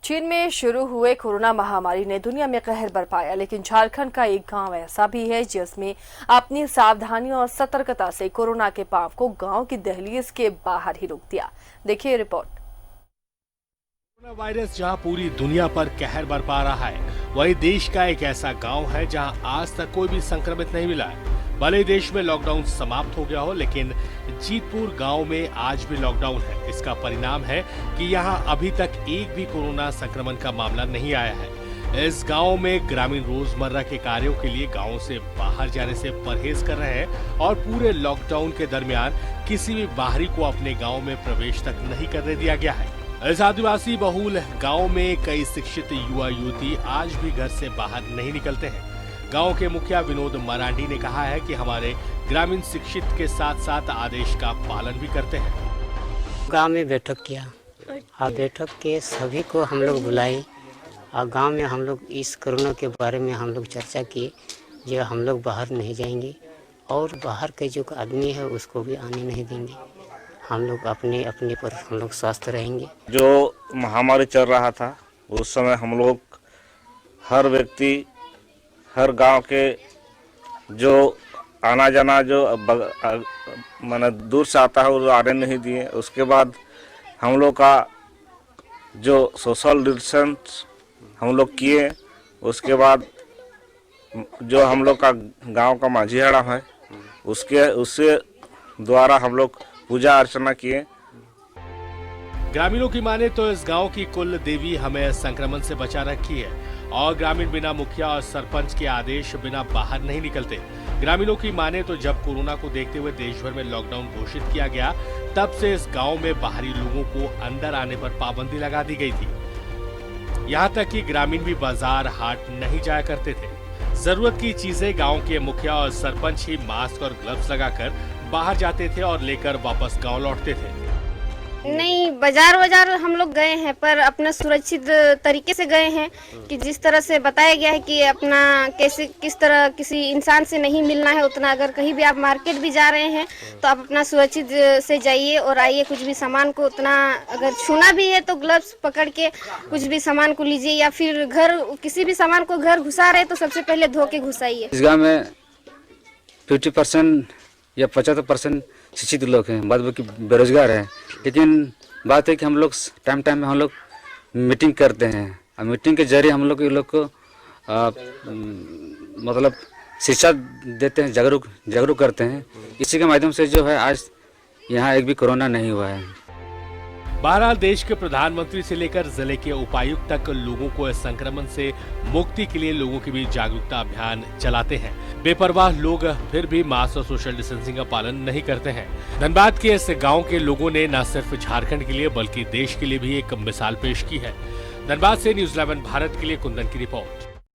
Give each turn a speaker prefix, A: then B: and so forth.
A: चीन में शुरू हुए कोरोना महामारी ने दुनिया में कहर बरपाया, लेकिन झारखंड का एक गांव ऐसा भी है जिसमें अपनी सावधानियों और सतर्कता से कोरोना के पांव को गांव की दहलीज के बाहर ही रोक दिया। देखिए रिपोर्ट।
B: कोरोना वायरस जहां पूरी दुनिया पर कहर बरपा रहा है, वहीं देश का एक ऐसा गांव है जहां आज तक कोई भी संक्रमित नहीं मिला है। भले देश में लॉकडाउन समाप्त हो गया हो, लेकिन जीतपुर गांव में आज भी लॉकडाउन है। इसका परिणाम है कि यहां अभी तक एक भी कोरोना संक्रमण का मामला नहीं आया है। इस गांव में ग्रामीण रोजमर्रा के कार्यों के लिए गांव से बाहर जाने से परहेज कर रहे हैं और पूरे लॉकडाउन के दरमियान किसी भी बाहरी को अपने गांव में प्रवेश तक नहीं करने दिया गया है। इस आदिवासी बहुल गांव में कई शिक्षित युवा युवती आज भी घर से बाहर नहीं निकलते हैं। गांव के मुखिया विनोद मरांडी ने कहा है कि हमारे ग्रामीण शिक्षित के साथ साथ आदेश का पालन भी करते हैं।
C: गांव में बैठक किया और बैठक के सभी को हम लोग बुलाए और गांव में हम लोग इस कोरोना के बारे में हम लोग चर्चा किए जो हम लोग बाहर नहीं जाएंगे और बाहर के जो आदमी है उसको भी आने नहीं देंगे। हम लोग अपने अपने पर हम लोग स्वस्थ रहेंगे।
D: जो महामारी चल रहा था उस समय हम लोग हर व्यक्ति हर गांव के जो आना जाना जो माने दूर से आता है वो आने नहीं दिए। उसके बाद हम लोग का जो सोशल डिस्टेंस हम लोग किए। उसके बाद जो हम लोग का गांव का माझीहाड़ा है उससे द्वारा हम लोग पूजा अर्चना किए।
B: ग्रामीणों की माने तो इस गांव की कुल देवी हमें संक्रमण से बचा रखी है और ग्रामीण बिना मुखिया और सरपंच के आदेश बिना बाहर नहीं निकलते। ग्रामीणों की माने तो जब कोरोना को देखते हुए देश भर में लॉकडाउन घोषित किया गया, तब से इस गांव में बाहरी लोगों को अंदर आने पर पाबंदी लगा दी गई थी। यहाँ तक कि ग्रामीण भी बाजार हाट नहीं जाया करते थे। जरूरत की चीजें गाँव के मुखिया और सरपंच ही मास्क और ग्लव्स लगाकर बाहर जाते थे और लेकर वापस गाँव लौटते थे।
E: नहीं, बाजार हम लोग गए हैं पर अपना सुरक्षित तरीके से गए हैं कि जिस तरह से बताया गया है कि अपना कैसे किस तरह किसी इंसान से नहीं मिलना है उतना। अगर कहीं भी आप मार्केट भी जा रहे हैं तो आप अपना सुरक्षित से जाइए और आइए। कुछ भी सामान को उतना अगर छूना भी है तो ग्लव्स पकड़ के कुछ भी सामान को लीजिए, या फिर घर किसी भी सामान को घर घुसा रहे तो सबसे पहले धो के घुसाइए।
F: इस गाँव में 50% या 75% शिक्षित लोग हैं, बाद बाकी बेरोजगार हैं। लेकिन बात है कि हम लोग टाइम में हम लोग मीटिंग करते हैं और मीटिंग के जरिए हम लोग को मतलब शिक्षा देते हैं, जागरूक करते हैं। इसी के माध्यम से जो है आज यहाँ एक भी कोरोना नहीं हुआ है।
B: बहरहाल देश के प्रधानमंत्री से लेकर जिले के उपायुक्त तक लोगों को इस संक्रमण से मुक्ति के लिए लोगों के बीच जागरूकता अभियान चलाते हैं। बेपरवाह लोग फिर भी मास्क और सोशल डिस्टेंसिंग का पालन नहीं करते हैं। धनबाद के इस गांव के लोगों ने न सिर्फ झारखंड के लिए बल्कि देश के लिए भी एक मिसाल पेश की है। धनबाद से न्यूज़ 11 भारत के लिए कुंदन की रिपोर्ट।